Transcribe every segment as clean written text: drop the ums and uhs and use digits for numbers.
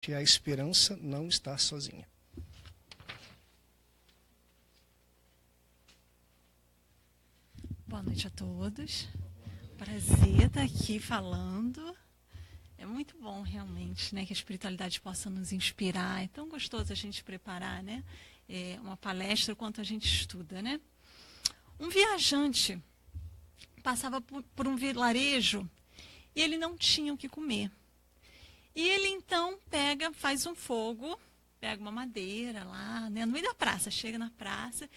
que a esperança não está sozinha. Boa noite a todos. Prazer estar aqui falando. É muito bom realmente, né, que a espiritualidade possa nos inspirar. É tão gostoso a gente preparar, né, uma palestra quanto a gente estuda, né? Um viajante passava por um vilarejo e ele não tinha o que comer. E ele então faz um fogo, pega uma madeira lá, né, no meio da praça, chega na praça,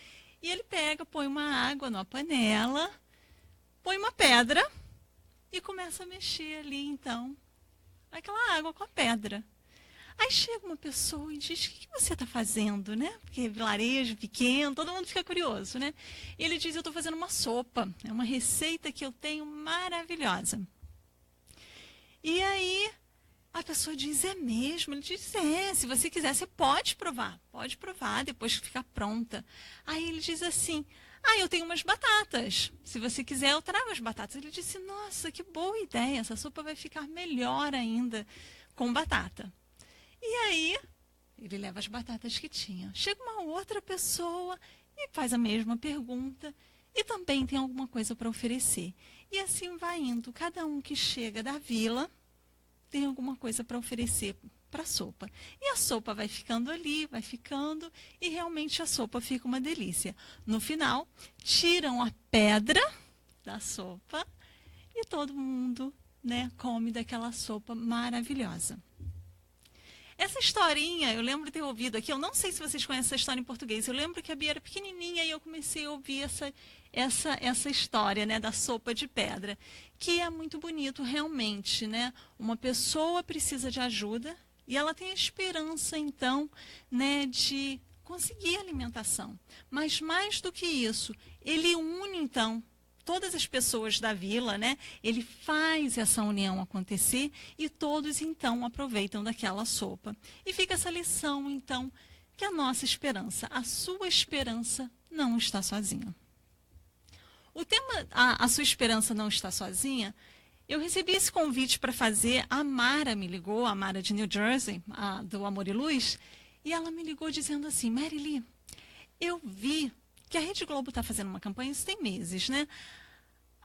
e ele põe uma água numa panela, põe uma pedra e começa a mexer ali então aquela água com a pedra. Aí chega uma pessoa e diz: o que você está fazendo, né? Porque vilarejo pequeno, todo mundo fica curioso, né? E ele diz: eu estou fazendo uma sopa, é uma receita que eu tenho maravilhosa. E aí a pessoa diz: é mesmo? Ele diz: é, se você quiser, você pode provar, depois que ficar pronta. Aí ele diz assim: eu tenho umas batatas, se você quiser eu trago as batatas. Ele disse: nossa, que boa ideia, essa sopa vai ficar melhor ainda com batata. E aí ele leva as batatas que tinha. Chega uma outra pessoa e faz a mesma pergunta e também tem alguma coisa para oferecer. E assim vai indo, cada um que chega da vila tem alguma coisa para oferecer para a sopa. E a sopa vai ficando ali, vai ficando, e realmente a sopa fica uma delícia. No final, tiram a pedra da sopa e todo mundo, né, come daquela sopa maravilhosa. Essa historinha, eu lembro de ter ouvido aqui, eu não sei se vocês conhecem essa história em português, eu lembro que a Bia era pequenininha e eu comecei a ouvir essa história, né, da sopa de pedra, que é muito bonito realmente, né? Uma pessoa precisa de ajuda e ela tem a esperança, então, né, de conseguir alimentação. Mas mais do que isso, ele une, então, todas as pessoas da vila, né? Ele faz essa união acontecer e todos então aproveitam daquela sopa. E fica essa lição, então, que a nossa esperança, a sua esperança não está sozinha. O tema a sua esperança não está sozinha, eu recebi esse convite para fazer, a Mara me ligou, a Mara de New Jersey, do Amor e Luz, e ela me ligou dizendo assim: Marily, eu vi que a Rede Globo está fazendo uma campanha, isso tem meses, né?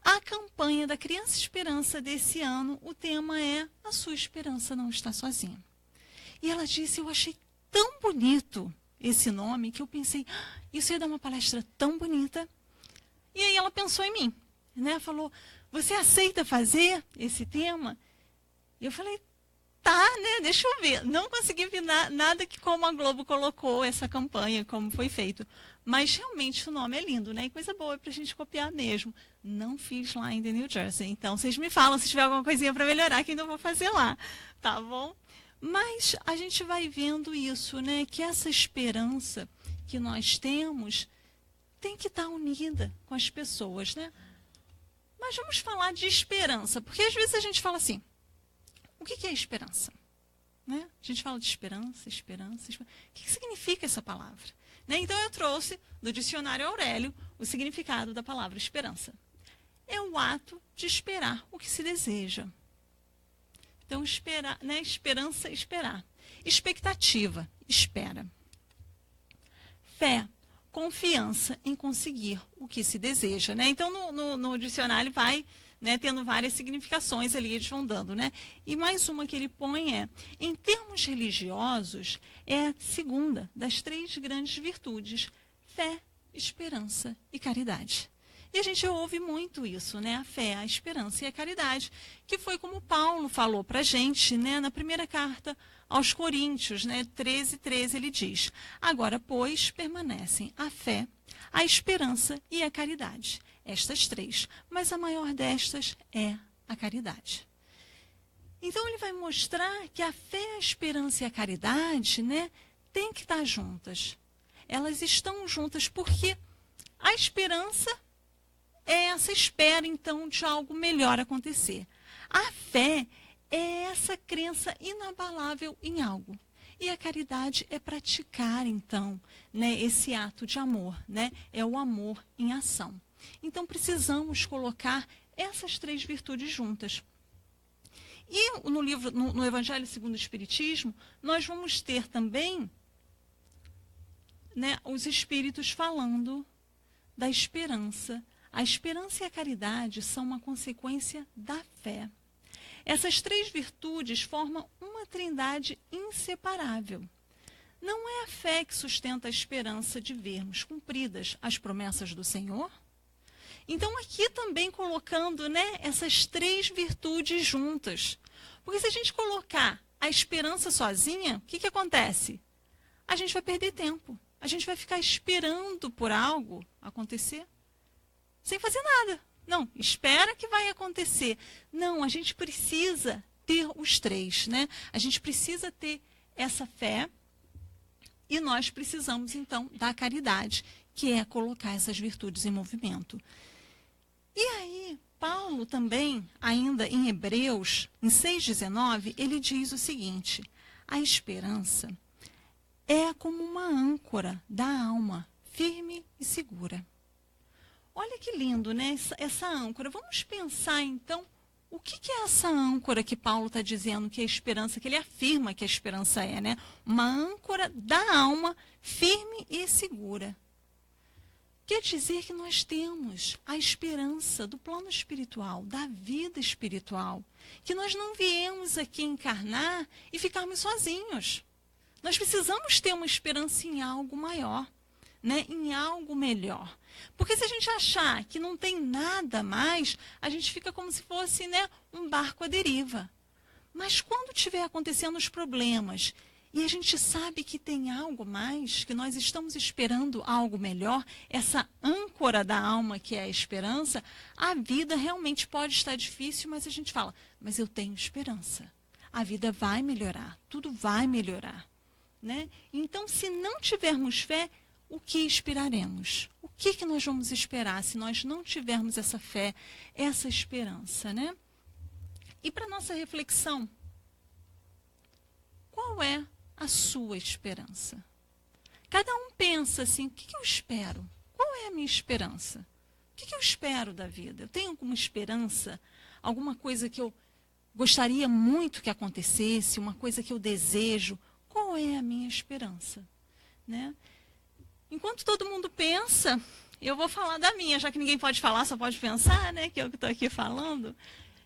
A campanha da Criança Esperança desse ano, o tema é A Sua Esperança Não Está Sozinha. E ela disse: eu achei tão bonito esse nome que eu pensei, isso ia dar uma palestra tão bonita. E aí ela pensou em mim, né? Falou: você aceita fazer esse tema? E eu falei: tá, né? Deixa eu ver. Não consegui ver nada que como a Globo colocou essa campanha, como foi feito. Mas realmente o nome é lindo, né? E coisa boa para a gente copiar mesmo. Não fiz lá em New Jersey. Então, vocês me falam se tiver alguma coisinha para melhorar que ainda vou fazer lá. Tá bom? Mas a gente vai vendo isso, né? Que essa esperança que nós temos tem que estar unida com as pessoas, né? Mas vamos falar de esperança. Porque às vezes a gente fala assim: o que é esperança? Né? A gente fala de esperança. O que significa essa palavra? Né? Então eu trouxe do dicionário Aurélio o significado da palavra esperança. É o ato de esperar o que se deseja. Então, esperar, né? Esperança, esperar. Expectativa, espera. Fé, confiança em conseguir o que se deseja. Né? Então, no dicionário vai, né, tendo várias significações ali, eles vão dando, né? E mais uma que ele põe em termos religiosos, é a segunda das três grandes virtudes: fé, esperança e caridade. E a gente ouve muito isso, né? A fé, a esperança e a caridade, que foi como Paulo falou para a gente, né, na primeira carta aos Coríntios, né, 13:13, ele diz: agora, pois, permanecem a fé, a esperança e a caridade. Estas três, mas a maior destas é a caridade. Então ele vai mostrar que a fé, a esperança e a caridade, né, tem que estar juntas. Elas estão juntas porque a esperança é essa espera, então, de algo melhor acontecer. A fé é essa crença inabalável em algo. E a caridade é praticar, então, né, esse ato de amor, né? É o amor em ação. Então, precisamos colocar essas três virtudes juntas. E no Evangelho segundo o Espiritismo, nós vamos ter também, né, os espíritos falando da esperança. A esperança e a caridade são uma consequência da fé. Essas três virtudes formam uma trindade inseparável. Não é a fé que sustenta a esperança de vermos cumpridas as promessas do Senhor? Então, aqui também colocando, né, essas três virtudes juntas. Porque se a gente colocar a esperança sozinha, o que acontece? A gente vai perder tempo. A gente vai ficar esperando por algo acontecer sem fazer nada. Não, espera que vai acontecer. Não, a gente precisa ter os três, né? A gente precisa ter essa fé e nós precisamos, então, da caridade, que é colocar essas virtudes em movimento. E aí, Paulo também, ainda em Hebreus, em 6,19, ele diz o seguinte: a esperança é como uma âncora da alma, firme e segura. Olha que lindo, né? Essa âncora. Vamos pensar, então, o que é essa âncora que Paulo está dizendo que é a esperança, que ele afirma que a esperança é, né? Uma âncora da alma, firme e segura. Quer dizer que nós temos a esperança do plano espiritual, da vida espiritual, que nós não viemos aqui encarnar e ficarmos sozinhos. Nós precisamos ter uma esperança em algo maior, né? Em algo melhor. Porque se a gente achar que não tem nada mais, a gente fica como se fosse, né, um barco à deriva. Mas quando estiver acontecendo os problemas e a gente sabe que tem algo mais, que nós estamos esperando algo melhor, essa âncora da alma que é a esperança, a vida realmente pode estar difícil, mas a gente fala, mas eu tenho esperança. A vida vai melhorar, tudo vai melhorar, né? Então, se não tivermos fé, o que esperaremos? O que nós vamos esperar se nós não tivermos essa fé, essa esperança, né? E para nossa reflexão, qual é a sua esperança? Cada um pensa assim, o que eu espero? Qual é a minha esperança? O que eu espero da vida? Eu tenho alguma esperança? Alguma coisa que eu gostaria muito que acontecesse? Uma coisa que eu desejo? Qual é a minha esperança? Né? Enquanto todo mundo pensa, eu vou falar da minha, já que ninguém pode falar, só pode pensar, né? Que eu estou aqui falando.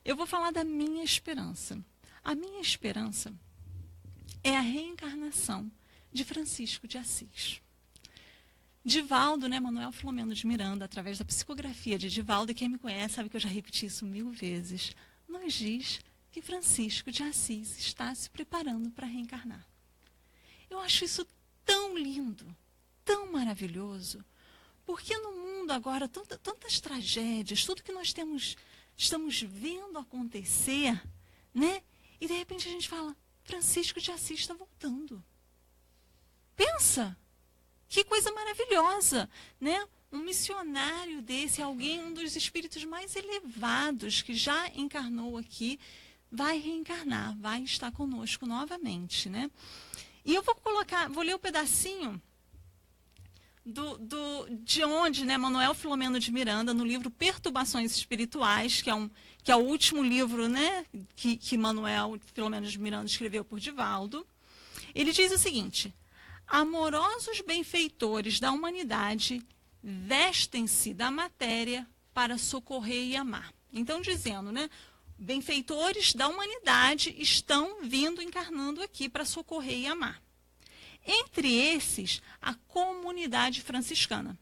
Eu vou falar da minha esperança. A minha esperança é a reencarnação de Francisco de Assis. Divaldo, né, Manuel Filomeno de Miranda, através da psicografia de Divaldo, e quem me conhece sabe que eu já repeti isso 1000 vezes, nos diz que Francisco de Assis está se preparando para reencarnar. Eu acho isso tão lindo, tão maravilhoso, porque no mundo agora, tantas tragédias, tudo que nós estamos vendo acontecer, né? E de repente a gente fala, Francisco de Assis está voltando. Pensa, que coisa maravilhosa, né? Um missionário desse, alguém, um dos espíritos mais elevados que já encarnou aqui, vai reencarnar, vai estar conosco novamente, né? E eu vou ler um pedacinho de onde, né, Manuel Filomeno de Miranda, no livro Perturbações Espirituais, que é o último livro, né, que Manuel Filomeno de Miranda escreveu por Divaldo, ele diz o seguinte: amorosos benfeitores da humanidade vestem-se da matéria para socorrer e amar. Então, dizendo, né, benfeitores da humanidade estão vindo, encarnando aqui para socorrer e amar. Entre esses, a comunidade franciscana.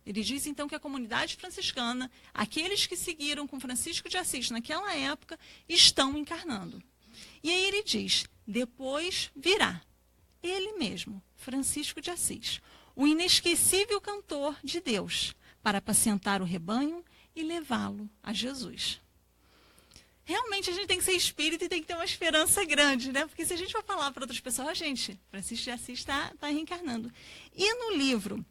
Ele diz, então, que a comunidade franciscana, aqueles que seguiram com Francisco de Assis naquela época, estão encarnando. E aí ele diz, depois virá ele mesmo, Francisco de Assis, o inesquecível cantor de Deus, para apacentar o rebanho e levá-lo a Jesus. Realmente a gente tem que ser espírita e tem que ter uma esperança grande, né? Porque se a gente for falar para outras pessoas, gente, Francisco de Assis está reencarnando. E no livro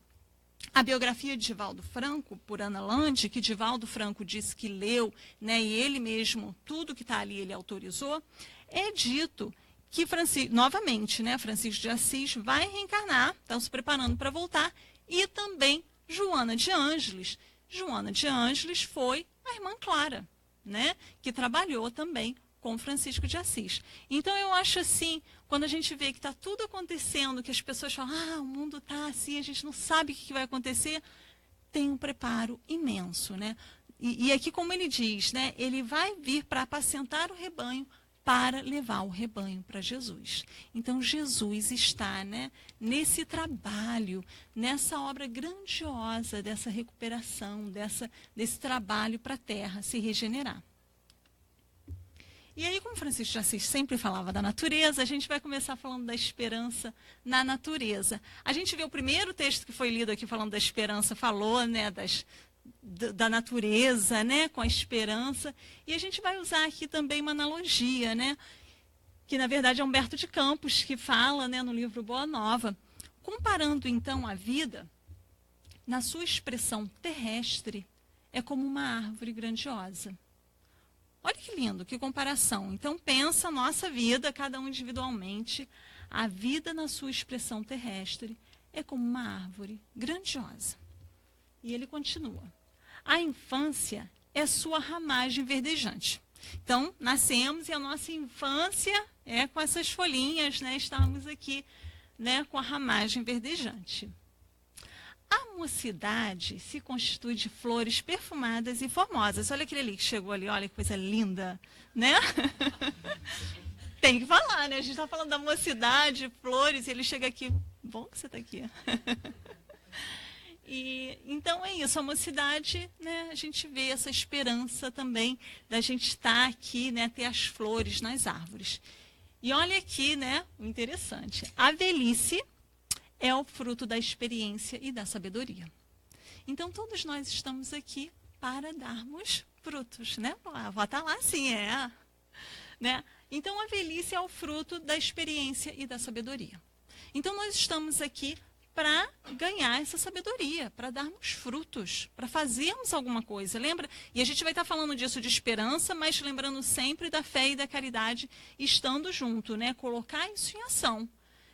A Biografia de Divaldo Franco, por Ana Lande, que Divaldo Franco disse que leu, né, e ele mesmo, tudo que está ali, ele autorizou, é dito que novamente, né, Francisco de Assis vai reencarnar, estão se preparando para voltar, e também Joana de Ângeles. Joana de Ângeles foi a irmã Clara, né, que trabalhou também com Francisco de Assis. Então eu acho assim, quando a gente vê que está tudo acontecendo, que as pessoas falam, o mundo está assim, a gente não sabe o que vai acontecer, tem um preparo imenso, né? E aqui, como ele diz, né, ele vai vir para apacentar o rebanho, para levar o rebanho para Jesus. Então, Jesus está, né, nesse trabalho, nessa obra grandiosa dessa recuperação, desse trabalho para a terra se regenerar. E aí, como Francisco de Assis sempre falava da natureza, a gente vai começar falando da esperança na natureza. A gente vê o primeiro texto que foi lido aqui falando da esperança, falou, né, da natureza, né, com a esperança. E a gente vai usar aqui também uma analogia, né, que na verdade é Humberto de Campos que fala, né, no livro Boa Nova, comparando então a vida na sua expressão terrestre é como uma árvore grandiosa. Olha que lindo, que comparação. Então pensa a nossa vida, cada um individualmente, a vida na sua expressão terrestre é como uma árvore grandiosa. E ele continua. A infância é sua ramagem verdejante. Então, nascemos e a nossa infância é com essas folhinhas, né? Estamos aqui, né, com a ramagem verdejante. A mocidade se constitui de flores perfumadas e formosas. Olha aquele ali que chegou ali, olha que coisa linda, né? Tem que falar, né? A gente está falando da mocidade, flores, e ele chega aqui. Bom que você está aqui. E, então é isso, a mocidade, né, a gente vê essa esperança também da gente estar aqui, né, ter as flores nas árvores. E olha aqui, né, o interessante, a velhice é o fruto da experiência e da sabedoria. Então todos nós estamos aqui para darmos frutos, né? A avó está lá sim, né? Então a velhice é o fruto da experiência e da sabedoria. Então nós estamos aqui para ganhar essa sabedoria, para darmos frutos, para fazermos alguma coisa. Lembra? E a gente vai estar falando disso de esperança, mas lembrando sempre da fé e da caridade estando junto, né? Colocar isso em ação,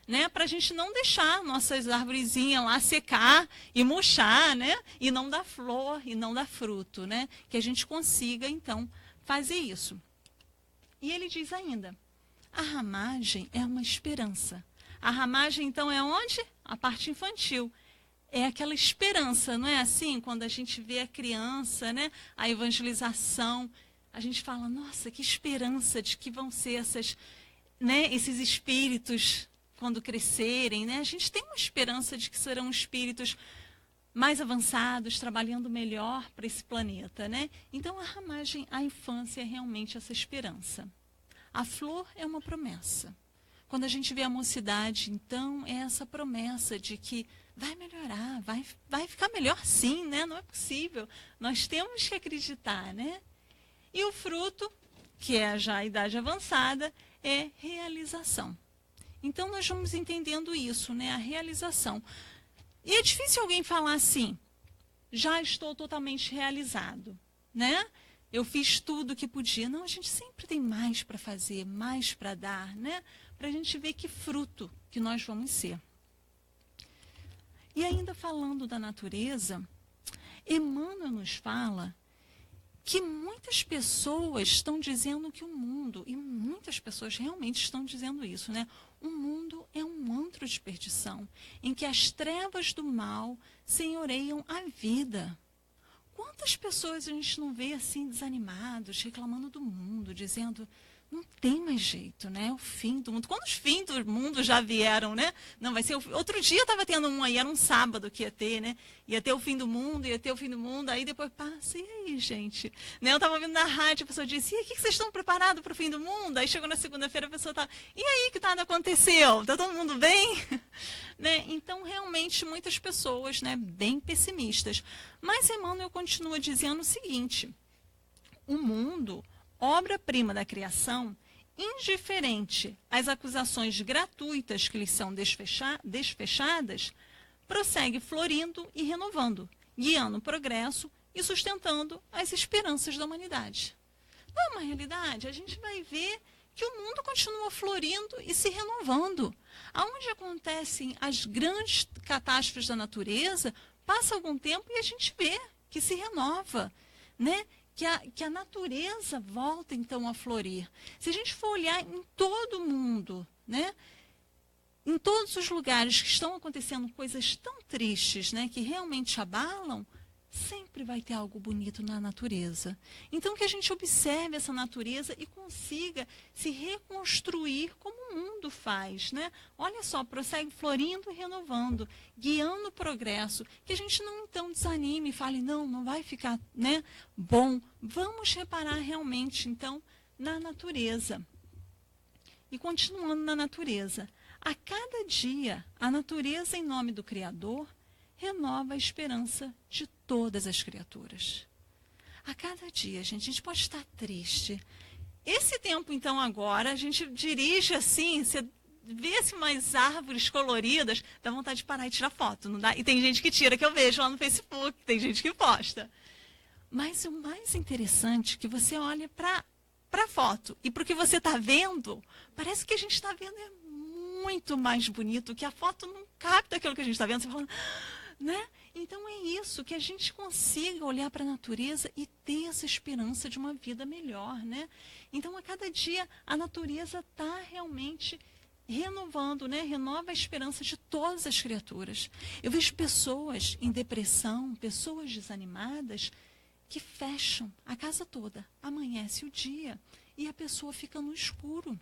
né? Para a gente não deixar nossas arvorezinhas lá secar e murchar, né? E não dar flor e não dar fruto, né? Que a gente consiga, então, fazer isso. E ele diz ainda, a ramagem é uma esperança. A ramagem, então, é onde? A parte infantil. É aquela esperança, não é assim? Quando a gente vê a criança, né? A evangelização, a gente fala, nossa, que esperança de que vão ser né? Esses espíritos quando crescerem, né? A gente tem uma esperança de que serão espíritos mais avançados, trabalhando melhor para esse planeta, né? Então, a ramagem, a infância é realmente essa esperança. A flor é uma promessa. Quando a gente vê a mocidade, então, é essa promessa de que vai melhorar, vai ficar melhor sim, né? Não é possível. Nós temos que acreditar, né? E o fruto, que é já a idade avançada, é realização. Então, nós vamos entendendo isso, né? A realização. E é difícil alguém falar assim, já estou totalmente realizado, né? Eu fiz tudo o que podia. Não, a gente sempre tem mais para fazer, mais para dar, né? Para a gente ver que fruto que nós vamos ser. E ainda falando da natureza, Emmanuel nos fala que muitas pessoas estão dizendo que o mundo, e muitas pessoas realmente estão dizendo isso, né? O mundo é um antro de perdição, em que as trevas do mal senhoreiam a vida. Quantas pessoas a gente não vê assim desanimados, reclamando do mundo, dizendo, não tem mais jeito, né? O fim do mundo. Quantos fins do mundo já vieram, né? Não, vai ser outro dia estava tendo um aí, era um sábado que ia ter, né? Ia ter o fim do mundo, aí depois passa, e aí, gente? Né? Eu estava ouvindo na rádio, a pessoa disse, e aí, o que vocês estão preparados para o fim do mundo? Aí chegou na segunda-feira, a pessoa estava, e aí, que nada aconteceu? Está todo mundo bem? Né? Então, realmente, muitas pessoas, né, bem pessimistas. Mas Emmanuel continua dizendo o seguinte, o mundo, obra-prima da criação, indiferente às acusações gratuitas que lhes são desfechadas, prossegue florindo e renovando, guiando o progresso e sustentando as esperanças da humanidade. Não é uma realidade? A gente vai ver que o mundo continua florindo e se renovando. Aonde acontecem as grandes catástrofes da natureza, passa algum tempo e a gente vê que se renova, né? que a natureza volta então a florir. Se a gente for olhar em todo o mundo, né, em todos os lugares que estão acontecendo coisas tão tristes, né, que realmente abalam, sempre vai ter algo bonito na natureza. Então, que a gente observe essa natureza e consiga se reconstruir como o mundo faz, né? Olha só, prossegue florindo e renovando, guiando o progresso. Que a gente não, então, desanime e fale, não vai ficar, né, bom. Vamos reparar realmente, então, na natureza. E continuando na natureza. A cada dia, a natureza, em nome do Criador, renova a esperança de todas as criaturas. A cada dia, gente, a gente pode estar triste. Esse tempo, então, agora, a gente dirige assim, você vê assim, umas árvores coloridas, dá vontade de parar e tirar foto, não dá? E tem gente que tira, que eu vejo lá no Facebook, tem gente que posta. Mas o mais interessante é que você olha para a foto e para o que você está vendo, parece que a gente está vendo é muito mais bonito, que a foto não capta aquilo que a gente está vendo. Você fala, né? Então é isso, que a gente consiga olhar para a natureza e ter essa esperança de uma vida melhor, né? Então a cada dia a natureza está realmente renovando, né? Renova a esperança de todas as criaturas. Eu vejo pessoas em depressão, pessoas desanimadas, que fecham a casa toda, amanhece o dia e a pessoa fica no escuro.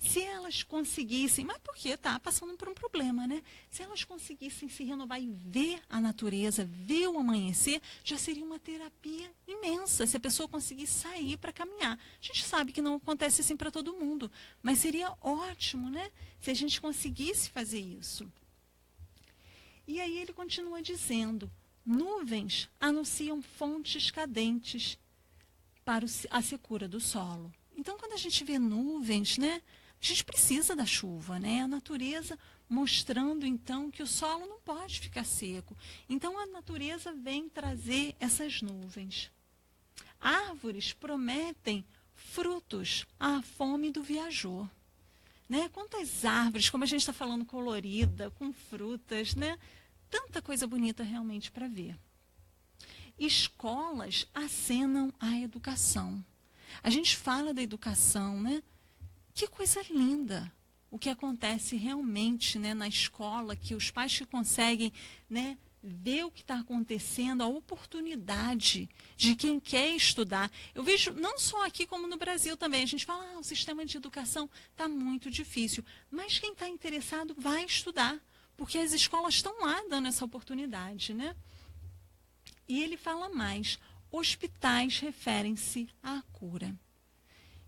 Se elas conseguissem, mas por quê? Está passando por um problema, né? Se elas conseguissem se renovar e ver a natureza, ver o amanhecer, já seria uma terapia imensa. Se a pessoa conseguisse sair para caminhar. A gente sabe que não acontece assim para todo mundo, mas seria ótimo, né? Se a gente conseguisse fazer isso. E aí ele continua dizendo, nuvens anunciam fontes cadentes para a secura do solo. Então, quando a gente vê nuvens, né? A gente precisa da chuva, né? A natureza mostrando, então, que o solo não pode ficar seco. Então, a natureza vem trazer essas nuvens. Árvores prometem frutos à fome do viajor. Né? Quantas árvores, como a gente está falando, colorida, com frutas, né? Tanta coisa bonita realmente para ver. Escolas acenam à educação. A gente fala da educação, né? Que coisa linda o que acontece realmente, né, na escola, que os pais que conseguem, né, ver o que está acontecendo, a oportunidade de quem quer estudar. Eu vejo não só aqui como no Brasil também. A gente fala, o sistema de educação está muito difícil. Mas quem está interessado vai estudar, porque as escolas estão lá dando essa oportunidade, né? E ele fala mais, hospitais referem-se à cura.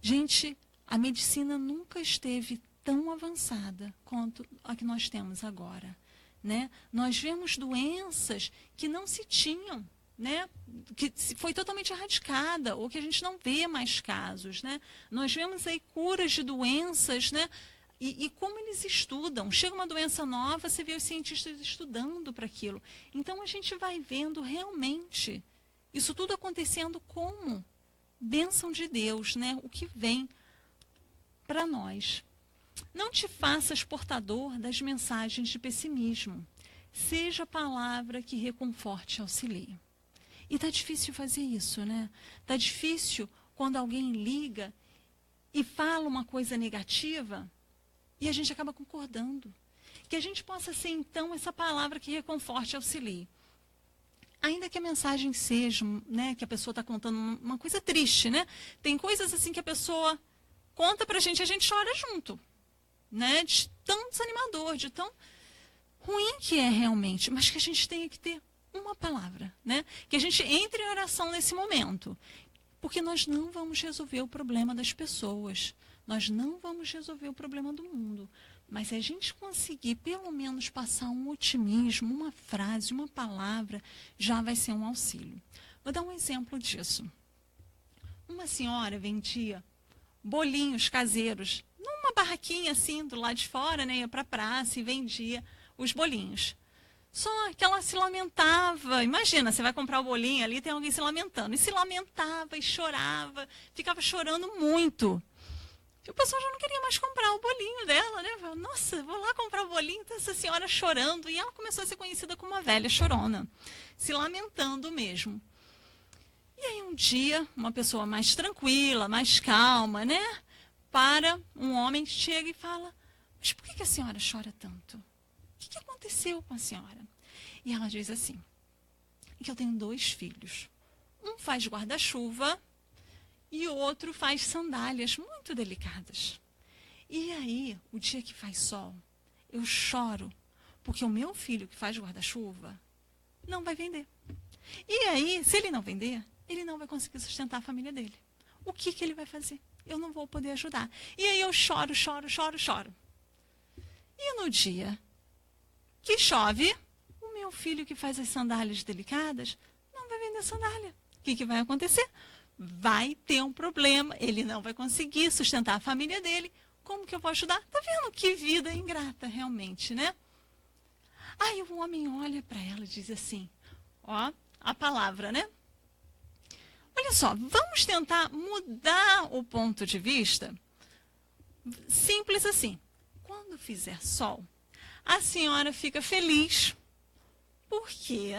Gente, a medicina nunca esteve tão avançada quanto a que nós temos agora, né? Nós vemos doenças que não se tinham, né? Que foi totalmente erradicada, ou que a gente não vê mais casos, né? Nós vemos aí curas de doenças, né? E como eles estudam. Chega uma doença nova, você vê os cientistas estudando para aquilo. Então, a gente vai vendo realmente isso tudo acontecendo como bênção de Deus, né? O que vem para nós. Não te faças portador das mensagens de pessimismo. Seja a palavra que reconforte e auxilie. E está difícil fazer isso, né? Está difícil quando alguém liga e fala uma coisa negativa e a gente acaba concordando. Que a gente possa ser, então, essa palavra que reconforte e auxilie. Ainda que a mensagem seja, né, que a pessoa está contando uma coisa triste, né? Tem coisas assim que a pessoa conta pra gente e a gente chora junto, né? De tão desanimador, de tão ruim que é realmente, mas que a gente tenha que ter uma palavra, né? Que a gente entre em oração nesse momento, porque nós não vamos resolver o problema das pessoas, nós não vamos resolver o problema do mundo, mas se a gente conseguir pelo menos passar um otimismo, uma frase, uma palavra, já vai ser um auxílio. Vou dar um exemplo disso. Uma senhora vendia bolinhos caseiros, numa barraquinha assim, do lado de fora, né? Ia para a praça e vendia os bolinhos. Só que ela se lamentava. Imagina, você vai comprar o bolinho ali, tem alguém se lamentando. E se lamentava e chorava, ficava chorando muito. E o pessoal já não queria mais comprar o bolinho dela, né? Falava, nossa, vou lá comprar o bolinho, então essa senhora chorando. E ela começou a ser conhecida como uma velha chorona, se lamentando mesmo. E aí um dia, uma pessoa mais tranquila, mais calma, né? Para um homem chega e fala, mas por que a senhora chora tanto? O que aconteceu com a senhora? E ela diz assim, que eu tenho 2 filhos. Um faz guarda-chuva e o outro faz sandálias muito delicadas. E aí, o dia que faz sol, eu choro, porque o meu filho que faz guarda-chuva não vai vender. E aí, se ele não vender, ele não vai conseguir sustentar a família dele. O que ele vai fazer? Eu não vou poder ajudar. E aí eu choro, choro, choro, choro. E no dia que chove, o meu filho que faz as sandálias delicadas não vai vender sandália. O que vai acontecer? Vai ter um problema, ele não vai conseguir sustentar a família dele. Como que eu vou ajudar? Tá vendo que vida ingrata realmente, né? Aí o homem olha para ela e diz assim, ó, a palavra, né? Olha só, vamos tentar mudar o ponto de vista? Simples assim. Quando fizer sol, a senhora fica feliz porque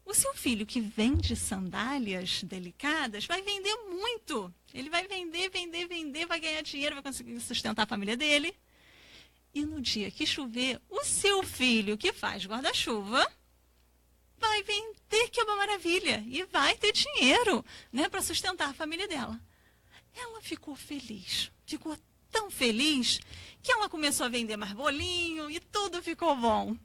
o seu filho que vende sandálias delicadas vai vender muito. Ele vai vender, vender, vender, vai ganhar dinheiro, vai conseguir sustentar a família dele. E no dia que chover, o seu filho que faz guarda-chuva vai vender, que é uma maravilha, e vai ter dinheiro, né, para sustentar a família dela. Ela ficou feliz, ficou tão feliz que ela começou a vender mais bolinho e tudo ficou bom.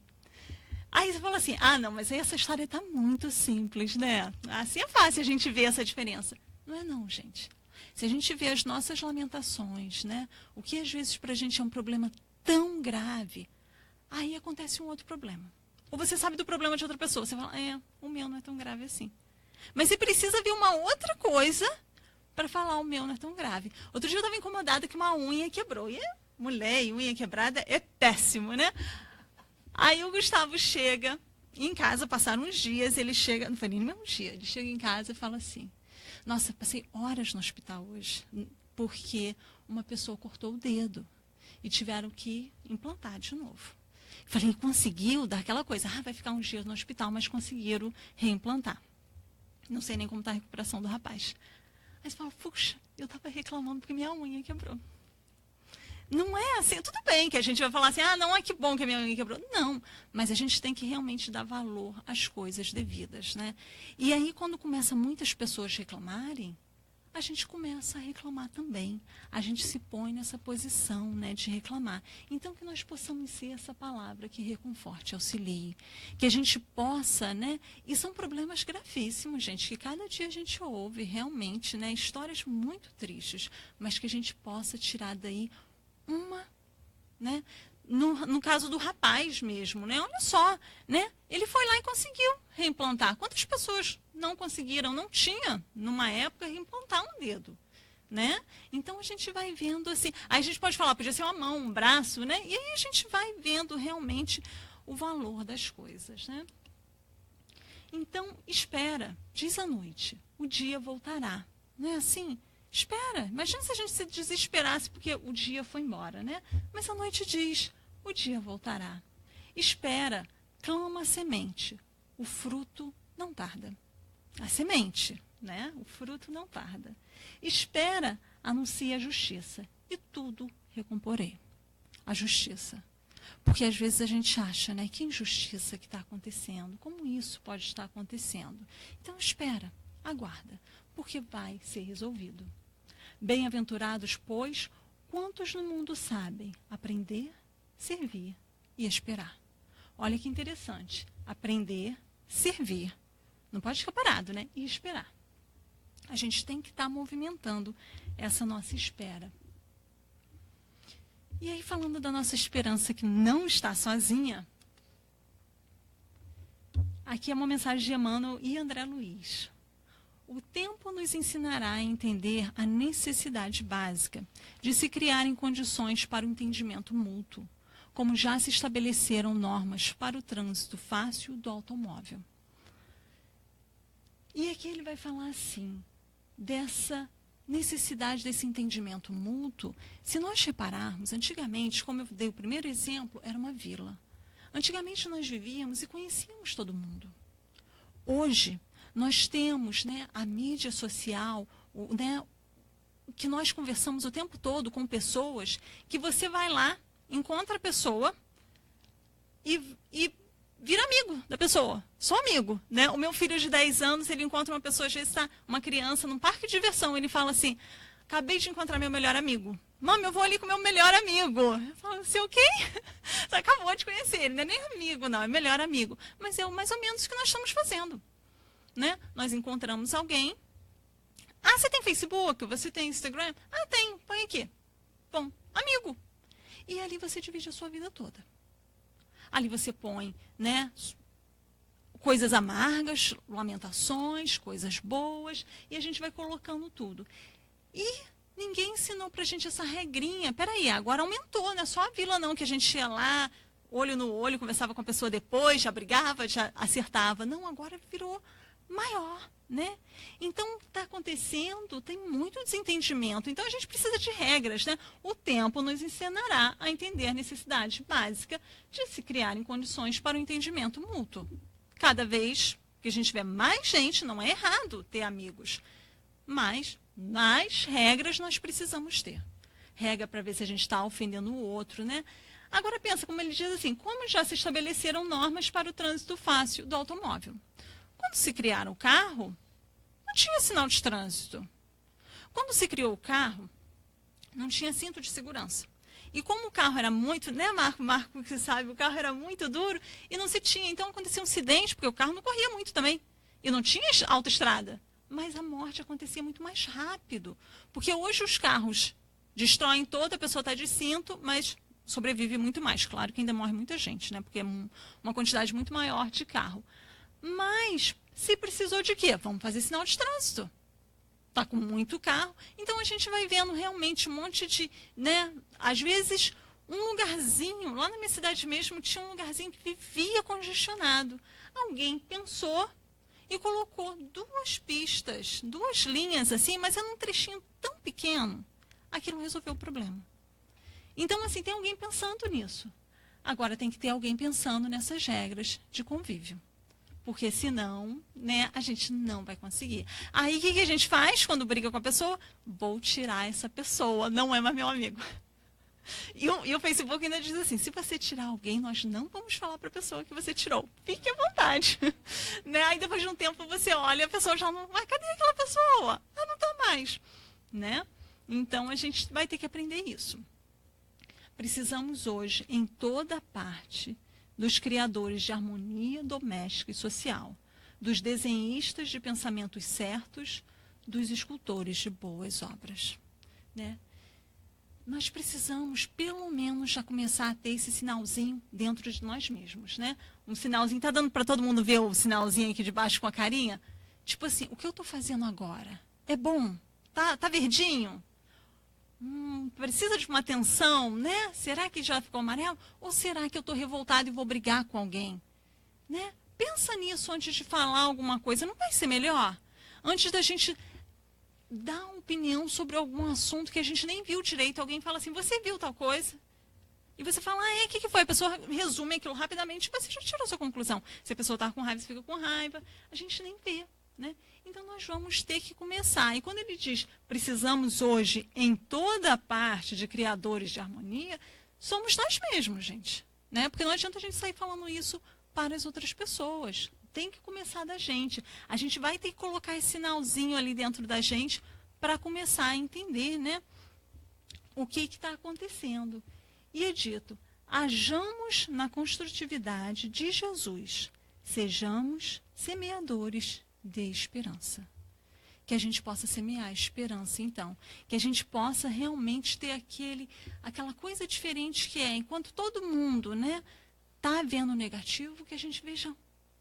Aí você fala assim, não, mas aí essa história está muito simples, né? Assim é fácil a gente ver essa diferença. Não é não, gente. Se a gente vê as nossas lamentações, né, o que às vezes para a gente é um problema tão grave, aí acontece um outro problema. Ou você sabe do problema de outra pessoa, você fala, o meu não é tão grave assim. Mas você precisa ver uma outra coisa para falar, o meu não é tão grave. Outro dia eu estava incomodada que uma unha quebrou. E mulher e unha quebrada é péssimo, né? Aí o Gustavo chega em casa, passaram uns dias, ele chega, não foi nem no mesmo dia, ele chega em casa e fala assim, nossa, passei horas no hospital hoje, porque uma pessoa cortou o dedo e tiveram que implantar de novo. Falei, conseguiu dar aquela coisa, vai ficar uns dias no hospital, mas conseguiram reimplantar. Não sei nem como está a recuperação do rapaz. Aí você fala, puxa, eu estava reclamando porque minha unha quebrou. Não é assim, tudo bem que a gente vai falar assim, não é que bom que a minha unha quebrou. Não, mas a gente tem que realmente dar valor às coisas devidas, né? E aí, quando começa muitas pessoas reclamarem, a gente começa a reclamar também. A gente se põe nessa posição, né, de reclamar. Então, que nós possamos ser essa palavra que reconforte, auxilie. Que a gente possa, né, e são problemas gravíssimos, gente, que cada dia a gente ouve realmente, né, histórias muito tristes, mas que a gente possa tirar daí uma, né, no caso do rapaz mesmo, né? Olha só, né? Ele foi lá e conseguiu reimplantar. Quantas pessoas não conseguiram, não tinha, numa época, reimplantar um dedo, né? Então, a gente vai vendo assim... Aí a gente pode falar, podia ser uma mão, um braço, né? E aí a gente vai vendo realmente o valor das coisas, né? Então, espera, diz à noite, o dia voltará. Não é assim? Espera, imagina se a gente se desesperasse porque o dia foi embora, né? Mas a noite diz, o dia voltará. Espera, clama a semente, o fruto não tarda. A semente, né? O fruto não tarda. Espera, anuncia a justiça e tudo recomporei. A justiça. Porque às vezes a gente acha, né? Que injustiça que está acontecendo, como isso pode estar acontecendo. Então espera, aguarda, porque vai ser resolvido. Bem-aventurados, pois, quantos no mundo sabem aprender, servir e esperar. Olha que interessante. Aprender, servir. Não pode ficar parado, né? E esperar. A gente tem que estar movimentando essa nossa espera. E aí, falando da nossa esperança que não está sozinha, aqui é uma mensagem de Emmanuel e André Luiz. O tempo nos ensinará a entender a necessidade básica de se criarem condições para o entendimento mútuo, como já se estabeleceram normas para o trânsito fácil do automóvel. E aqui ele vai falar assim, dessa necessidade desse entendimento mútuo. Se nós repararmos, antigamente, como eu dei o primeiro exemplo, era uma vila. Antigamente nós vivíamos e conhecíamos todo mundo. Hoje, Nós temos, né, a mídia social, né, que nós conversamos o tempo todo com pessoas que você vai lá, encontra a pessoa e vira amigo da pessoa, só amigo, né? O meu filho de 10 anos, ele encontra uma pessoa, às vezes está uma criança num parque de diversão, ele fala assim, acabei de encontrar meu melhor amigo. Mãe, eu vou ali com meu melhor amigo. Eu falo assim, o quê? Você acabou de conhecer ele, não é nem amigo, não, é melhor amigo. Mas é mais ou menos o que nós estamos fazendo, né? Nós encontramos alguém. Ah, você tem Facebook? Você tem Instagram? Ah, tenho, põe aqui. Bom, amigo. E ali você divide a sua vida toda. Ali você põe, né, coisas amargas, lamentações, coisas boas, e a gente vai colocando tudo. E ninguém ensinou pra gente essa regrinha. Peraí, agora aumentou, não é só a vila não, que a gente ia lá, olho no olho, conversava com a pessoa depois, já brigava, já acertava. Não, agora virou maior, né? Então, está acontecendo, tem muito desentendimento. Então, a gente precisa de regras, né? O tempo nos ensinará a entender a necessidade básica de se criarem condições para o entendimento mútuo. Cada vez que a gente tiver mais gente, não é errado ter amigos, mas mais regras nós precisamos ter. Regra para ver se a gente está ofendendo o outro, né? Agora pensa, como ele diz assim, como já se estabeleceram normas para o trânsito fácil do automóvel. Quando se criaram o carro, não tinha sinal de trânsito. Quando se criou o carro, não tinha cinto de segurança. E como o carro era muito, né, Marco, que sabe, o carro era muito duro e não se tinha. Então acontecia um acidente, porque o carro não corria muito também. E não tinha autoestrada. Mas a morte acontecia muito mais rápido. Porque hoje os carros destroem toda, a pessoa está de cinto, mas sobrevive muito mais. Claro que ainda morre muita gente, né? Porque é uma quantidade muito maior de carro. Mas se precisou de quê? Vamos fazer sinal de trânsito. Está com muito carro. Então a gente vai vendo realmente um monte de, né? Às vezes, um lugarzinho, lá na minha cidade mesmo, tinha um lugarzinho que vivia congestionado. Alguém pensou e colocou 2 pistas, 2 linhas assim, mas era um trechinho tão pequeno. Aquilo resolveu o problema. Então, assim, tem alguém pensando nisso. Agora tem que ter alguém pensando nessas regras de convívio. Porque senão, né, a gente não vai conseguir. Aí o que a gente faz quando briga com a pessoa? Vou tirar essa pessoa, não é mais meu amigo. E o Facebook ainda diz assim, se você tirar alguém, nós não vamos falar para a pessoa que você tirou. Fique à vontade. Né? Aí depois de um tempo você olha, a pessoa já não... Mas cadê aquela pessoa? Ela não está mais. Né? Então a gente vai ter que aprender isso. Precisamos hoje, em toda parte, dos criadores de harmonia doméstica e social, dos desenhistas de pensamentos certos, dos escultores de boas obras. Né? Nós precisamos, pelo menos, já começar a ter esse sinalzinho dentro de nós mesmos. Né? Um sinalzinho, está dando para todo mundo ver o sinalzinho aqui de baixo com a carinha? Tipo assim, o que eu estou fazendo agora? É bom? Tá verdinho? Precisa de uma atenção, né? Será que já ficou amarelo? Ou será que eu estou revoltado e vou brigar com alguém? Né? Pensa nisso antes de falar alguma coisa. Não vai ser melhor? Antes da gente dar uma opinião sobre algum assunto que a gente nem viu direito. Alguém fala assim, você viu tal coisa? E você fala, o que foi? A pessoa resume aquilo rapidamente e você já tirou a sua conclusão. Se a pessoa está com raiva, você fica com raiva. A gente nem vê, né? Então, nós vamos ter que começar. E quando ele diz, precisamos hoje, em toda parte de criadores de harmonia, somos nós mesmos, gente. Né? Porque não adianta a gente sair falando isso para as outras pessoas. Tem que começar da gente. A gente vai ter que colocar esse sinalzinho ali dentro da gente para começar a entender, né, o que está acontecendo. E é dito, hajamos na construtividade de Jesus. Sejamos semeadores de esperança. Que a gente possa semear esperança, então. Que a gente possa realmente ter aquela coisa diferente que é, enquanto todo mundo, né, está vendo o negativo, que a gente veja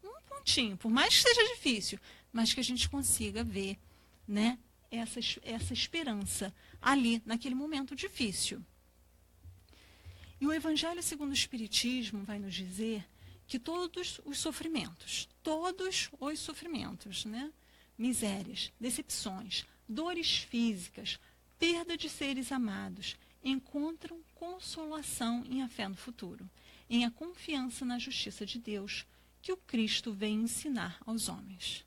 um pontinho, por mais que seja difícil, mas que a gente consiga ver, né, essa esperança ali, naquele momento difícil. E o Evangelho segundo o Espiritismo vai nos dizer que todos os sofrimentos, né? Misérias, decepções, dores físicas, perda de seres amados, encontram consolação em a fé no futuro, em a confiança na justiça de Deus, que o Cristo vem ensinar aos homens.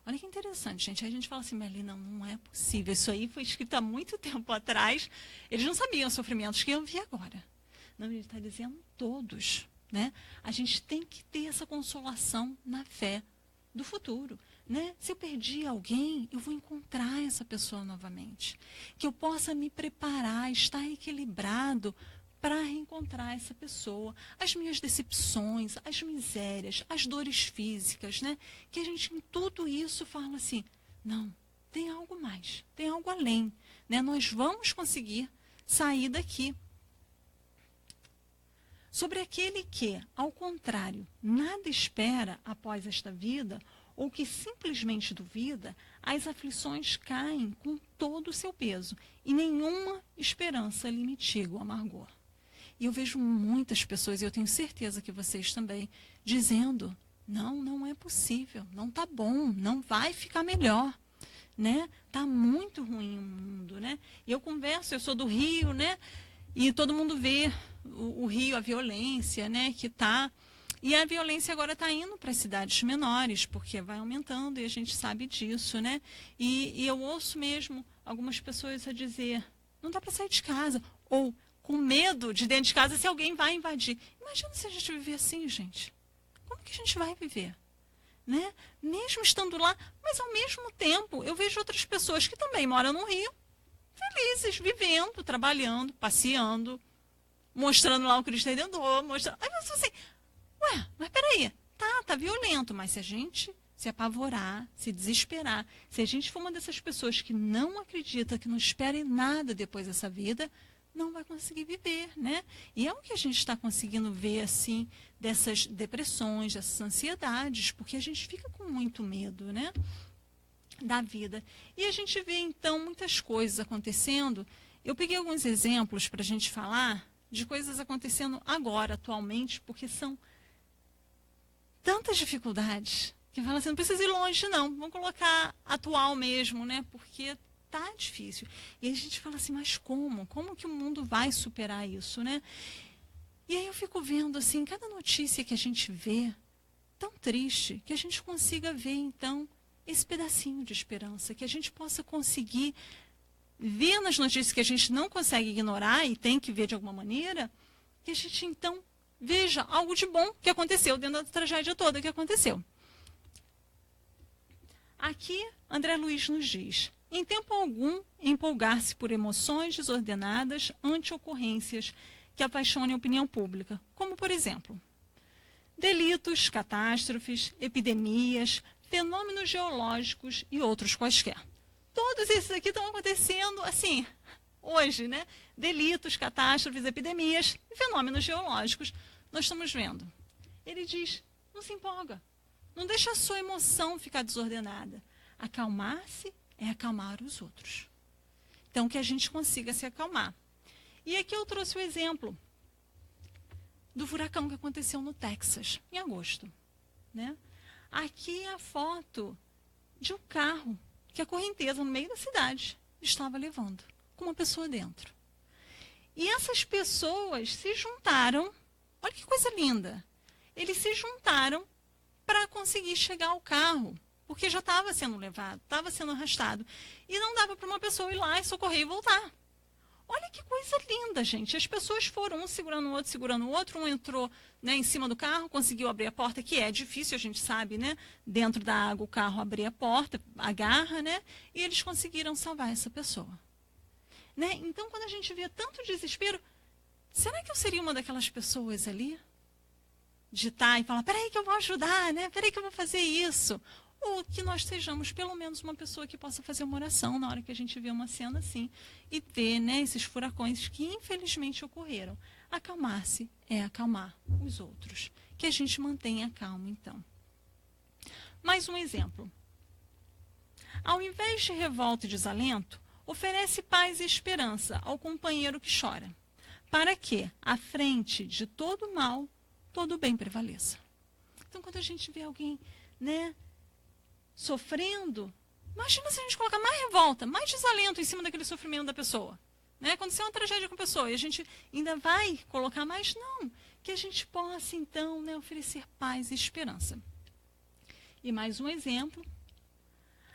Olha que interessante, gente. Aí a gente fala assim, Marli, não é possível. Isso aí foi escrito há muito tempo atrás. Eles não sabiam os sofrimentos que eu vi agora. Não, ele está dizendo todos, né? A gente tem que ter essa consolação na fé do futuro, né? Se eu perdi alguém, eu vou encontrar essa pessoa novamente. Que eu possa me preparar, estar equilibrado para reencontrar essa pessoa. As minhas decepções, as misérias, as dores físicas, né? Que a gente em tudo isso fala assim, não, tem algo mais, tem algo além, né? Nós vamos conseguir sair daqui. Sobre aquele que, ao contrário, nada espera após esta vida, ou que simplesmente duvida, as aflições caem com todo o seu peso, e nenhuma esperança lhe mitiga o amargor. E eu vejo muitas pessoas, e eu tenho certeza que vocês também, dizendo, não é possível, não está bom, não vai ficar melhor, né? Tá muito ruim o mundo, né? E eu converso, eu sou do Rio, né? E todo mundo vê o Rio, a violência, né, que tá. E a violência agora está indo para as cidades menores, porque vai aumentando e a gente sabe disso, né? E eu ouço mesmo algumas pessoas a dizer, não dá para sair de casa, ou com medo de dentro de casa se alguém vai invadir. Imagina se a gente viver assim, gente. Como que a gente vai viver? Né? Mesmo estando lá, mas ao mesmo tempo eu vejo outras pessoas que também moram no Rio, felizes, vivendo, trabalhando, passeando, mostrando lá o Cristo Redentor, mostrando. Aí você assim, mas peraí, tá violento, mas se a gente se apavorar, se desesperar, se a gente for uma dessas pessoas que não acredita, que não espera em nada depois dessa vida, não vai conseguir viver, né? E é o que a gente está conseguindo ver, assim, dessas depressões, dessas ansiedades, porque a gente fica com muito medo, né? Da vida. E a gente vê, então, muitas coisas acontecendo. Eu peguei alguns exemplos para a gente falar de coisas acontecendo agora, atualmente, porque são tantas dificuldades que fala assim, não precisa ir longe, não. Vamos colocar atual mesmo, né? Porque tá difícil. E a gente fala assim, mas como? Como que o mundo vai superar isso, né? E aí eu fico vendo, assim, cada notícia que a gente vê, tão triste, que a gente consiga ver, então, esse pedacinho de esperança, que a gente possa conseguir ver nas notícias que a gente não consegue ignorar e tem que ver de alguma maneira, que a gente então veja algo de bom que aconteceu dentro da tragédia toda que aconteceu. Aqui, André Luiz nos diz, em tempo algum, empolgar-se por emoções desordenadas ante ocorrências que apaixonem a opinião pública, como, por exemplo, delitos, catástrofes, epidemias, fenômenos geológicos e outros quaisquer. Todos esses aqui estão acontecendo, assim, hoje, né? Delitos, catástrofes, epidemias e fenômenos geológicos. Nós estamos vendo. Ele diz, não se empolga. Não deixa a sua emoção ficar desordenada. Acalmar-se é acalmar os outros. Então, que a gente consiga se acalmar. E aqui eu trouxe o exemplo do furacão que aconteceu no Texas, em agosto, né? Aqui é a foto de um carro que a correnteza no meio da cidade estava levando, com uma pessoa dentro. E essas pessoas se juntaram, olha que coisa linda, eles se juntaram para conseguir chegar ao carro, porque já estava sendo levado, estava sendo arrastado. E não dava para uma pessoa ir lá e socorrer e voltar. Olha que coisa linda, gente. As pessoas foram, um segurando o outro, um entrou, né, em cima do carro, conseguiu abrir a porta, que é difícil, a gente sabe, né? Dentro da água o carro abrir a porta, agarra, né? E eles conseguiram salvar essa pessoa. Né? Então, quando a gente vê tanto desespero, será que eu seria uma daquelas pessoas ali? De estar e falar, peraí que eu vou ajudar, né? Peraí que eu vou fazer isso. Ou que nós sejamos pelo menos uma pessoa que possa fazer uma oração na hora que a gente vê uma cena assim e ver, né, esses furacões que infelizmente ocorreram. Acalmar-se é acalmar os outros. Que a gente mantenha calma, então. Mais um exemplo. Ao invés de revolta e desalento, oferece paz e esperança ao companheiro que chora, para que, à frente de todo mal, todo bem prevaleça. Então, quando a gente vê alguém, né, sofrendo, imagina se a gente colocar mais revolta, mais desalento em cima daquele sofrimento da pessoa. Né? Aconteceu uma tragédia com a pessoa e a gente ainda vai colocar mais? Não. Que a gente possa, então, né, oferecer paz e esperança. E mais um exemplo.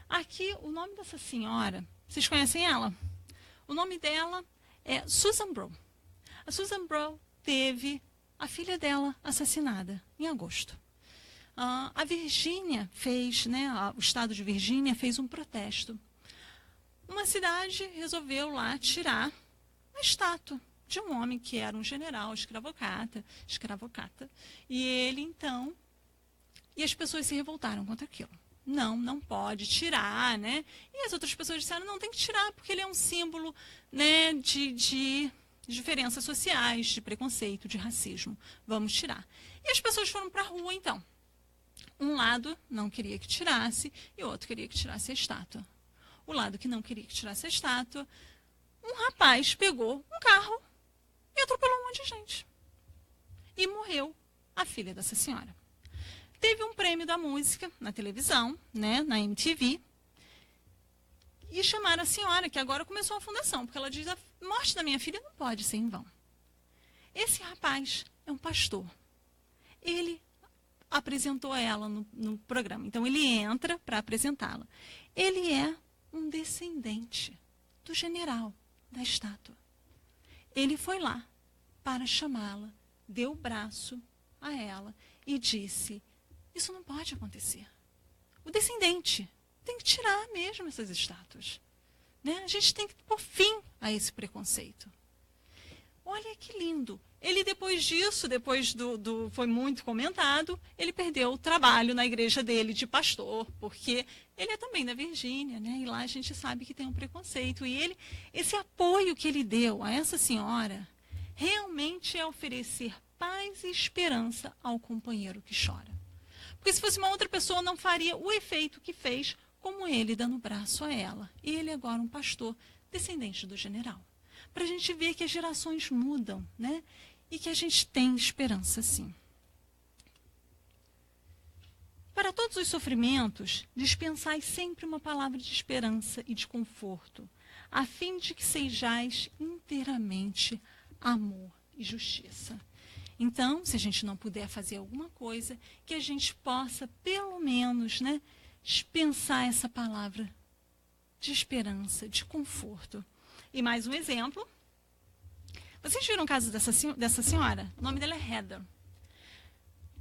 Aqui, o nome dessa senhora, vocês conhecem ela? O nome dela é Susan Brown. A Susan Brown teve a filha dela assassinada em agosto. A Virgínia fez, né, o estado de Virgínia fez um protesto. Uma cidade resolveu lá tirar a estátua de um homem que era um general escravocrata, e ele então, e as pessoas se revoltaram contra aquilo. Não pode tirar, né? E as outras pessoas disseram, não, tem que tirar, porque ele é um símbolo, né, de diferenças sociais, de preconceito, de racismo. Vamos tirar. E as pessoas foram para a rua, então. Um lado não queria que tirasse e o outro queria que tirasse a estátua. O lado que não queria que tirasse a estátua, um rapaz pegou um carro e atropelou um monte de gente. E morreu a filha dessa senhora. Teve um prêmio da música na televisão, né, na MTV, e chamaram a senhora, que agora começou a fundação, porque ela diz, a morte da minha filha não pode ser em vão. Esse rapaz é um pastor. Ele apresentou ela no programa. Então, ele entra para apresentá-la. Ele é um descendente do general da estátua. Ele foi lá para chamá-la, deu o braço a ela e disse, isso não pode acontecer. O descendente tem que tirar mesmo essas estátuas. Né? A gente tem que pôr fim a esse preconceito. Olha que lindo. Ele, depois disso, foi muito comentado, ele perdeu o trabalho na igreja dele de pastor, porque ele é também da Virgínia, né? E lá a gente sabe que tem um preconceito. E esse apoio que ele deu a essa senhora, realmente é oferecer paz e esperança ao companheiro que chora. Porque se fosse uma outra pessoa, não faria o efeito que fez, como ele dando o braço a ela. E ele agora um pastor, descendente do general. Para a gente ver que as gerações mudam, né? E que a gente tem esperança, sim. Para todos os sofrimentos, dispensai sempre uma palavra de esperança e de conforto, a fim de que sejais inteiramente amor e justiça. Então, se a gente não puder fazer alguma coisa, que a gente possa, pelo menos, né, dispensar essa palavra de esperança, de conforto. E mais um exemplo. Vocês viram o caso dessa senhora? O nome dela é Heather.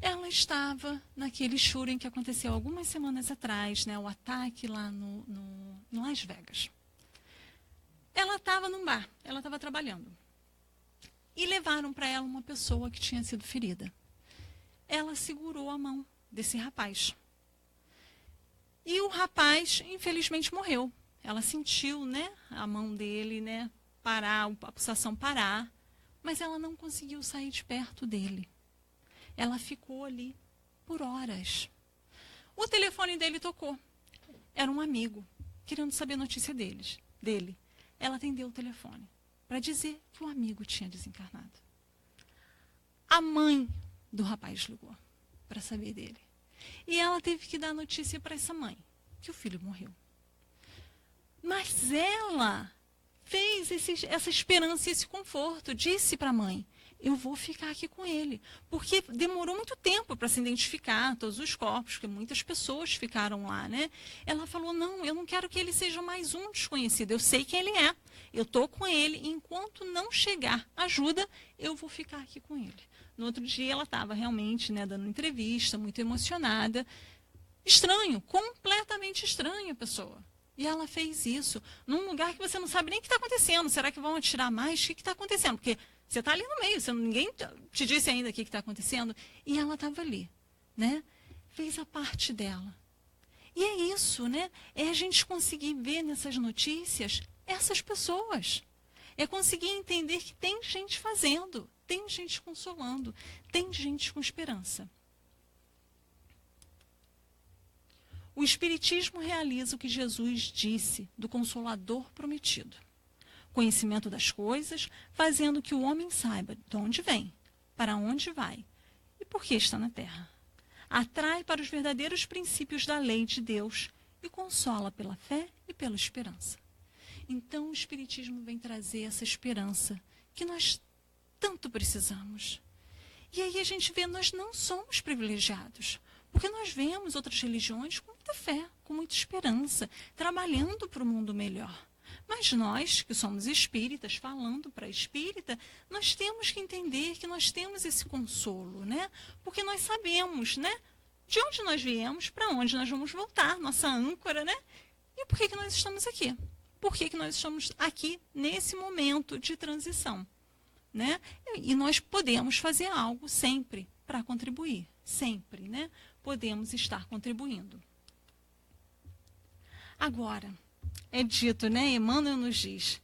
Ela estava naquele shooting que aconteceu algumas semanas atrás, né, o ataque lá no Las Vegas. Ela estava num bar, ela estava trabalhando. E levaram para ela uma pessoa que tinha sido ferida. Ela segurou a mão desse rapaz. E o rapaz, infelizmente, morreu. Ela sentiu, né, a mão dele, né, parar, a pulsação parar, mas ela não conseguiu sair de perto dele. Ela ficou ali por horas. O telefone dele tocou. Era um amigo, querendo saber a notícia dele. Ela atendeu o telefone para dizer que o amigo tinha desencarnado. A mãe do rapaz ligou para saber dele. E ela teve que dar notícia para essa mãe, que o filho morreu. Mas ela fez essa esperança e esse conforto. Disse para a mãe, eu vou ficar aqui com ele. Porque demorou muito tempo para se identificar todos os corpos, porque muitas pessoas ficaram lá, né? Ela falou, não, eu não quero que ele seja mais um desconhecido. Eu sei quem ele é. Eu estou com ele. E enquanto não chegar ajuda, eu vou ficar aqui com ele. No outro dia, ela estava realmente, né, dando entrevista, muito emocionada. Estranho, completamente estranho a pessoa. E ela fez isso num lugar que você não sabe nem o que está acontecendo. Será que vão atirar mais? O que está acontecendo? Porque você está ali no meio, ninguém te disse ainda o que está acontecendo. E ela estava ali, né? Fez a parte dela. E é isso, né? É a gente conseguir ver nessas notícias essas pessoas. É conseguir entender que tem gente fazendo, tem gente consolando, tem gente com esperança. O Espiritismo realiza o que Jesus disse do Consolador prometido. Conhecimento das coisas, fazendo que o homem saiba de onde vem, para onde vai e por que está na terra. Atrai para os verdadeiros princípios da lei de Deus e consola pela fé e pela esperança. Então o Espiritismo vem trazer essa esperança que nós tanto precisamos. E aí a gente vê, nós não somos privilegiados, Porque nós vemos outras religiões com muita fé, com muita esperança, trabalhando para o mundo melhor. Mas nós, que somos espíritas, falando para espírita, nós temos que entender que nós temos esse consolo, né? Porque nós sabemos, né? De onde nós viemos, para onde nós vamos voltar, nossa âncora, né? E por que nós estamos aqui? Por que nós estamos aqui nesse momento de transição, né? E nós podemos fazer algo sempre para contribuir, sempre, né? Podemos estar contribuindo. Agora, é dito, né? Emmanuel nos diz: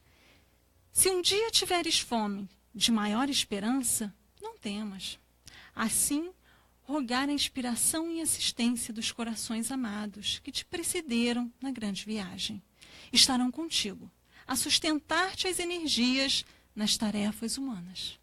se um dia tiveres fome de maior esperança, não temas. Assim, rogar a inspiração e assistência dos corações amados que te precederam na grande viagem. Estarão contigo, a sustentar-te as energias nas tarefas humanas.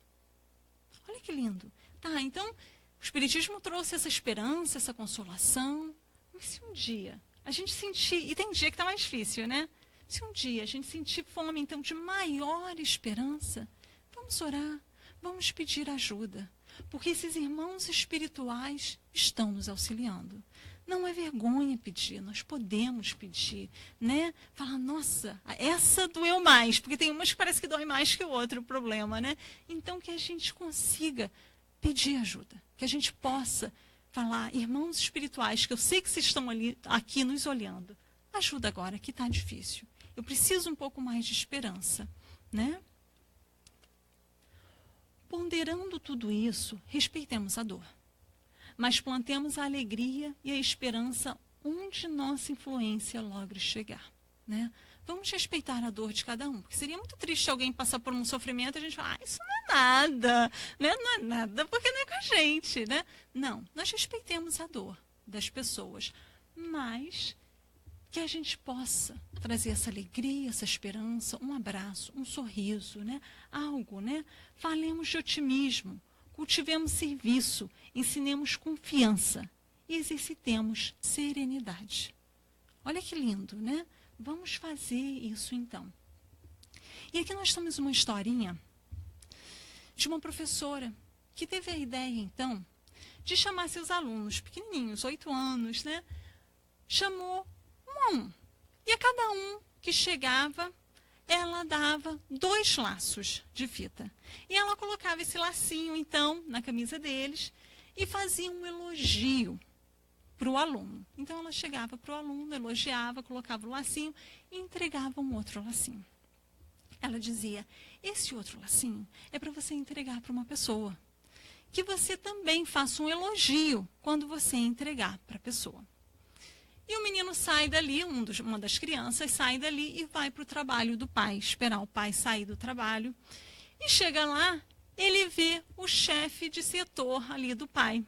Olha que lindo. Tá, então, o Espiritismo trouxe essa esperança, essa consolação. Mas se um dia a gente sentir, e tem dia que está mais difícil, né? Se um dia a gente sentir fome, então, de maior esperança, vamos orar, vamos pedir ajuda. Porque esses irmãos espirituais estão nos auxiliando. Não é vergonha pedir, nós podemos pedir, né? Falar, nossa, essa doeu mais, porque tem umas que parece que dói mais que o outro, o problema, né? Então, que a gente consiga pedir ajuda, que a gente possa falar, irmãos espirituais, que eu sei que vocês estão ali, aqui nos olhando, ajuda agora, que está difícil. Eu preciso um pouco mais de esperança, né? Ponderando tudo isso, respeitemos a dor. Mas plantemos a alegria e a esperança onde nossa influência logre chegar, né? Vamos respeitar a dor de cada um, porque seria muito triste alguém passar por um sofrimento e a gente falar, isso não é nada, né? Não é nada porque não é com a gente, né? Não, nós respeitemos a dor das pessoas, mas que a gente possa trazer essa alegria, essa esperança, um abraço, um sorriso, né? Algo, né? Falemos de otimismo, cultivemos serviço, ensinemos confiança e exercitemos serenidade. Olha que lindo, né? Vamos fazer isso então. E aqui nós temos uma historinha de uma professora que teve a ideia, então, de chamar seus alunos pequenininhos, 8 anos, né? Chamou um a um. E a cada um que chegava, ela dava 2 laços de fita. E ela colocava esse lacinho, então, na camisa deles e fazia um elogio para o aluno. Então, ela chegava para o aluno, elogiava, colocava o lacinho e entregava um outro lacinho. Ela dizia, esse outro lacinho é para você entregar para uma pessoa. Que você também faça um elogio quando você entregar para a pessoa. E o menino sai dali, uma das crianças sai dali e vai para o trabalho do pai, esperar o pai sair do trabalho. E chega lá, ele vê o chefe de setor ali do pai.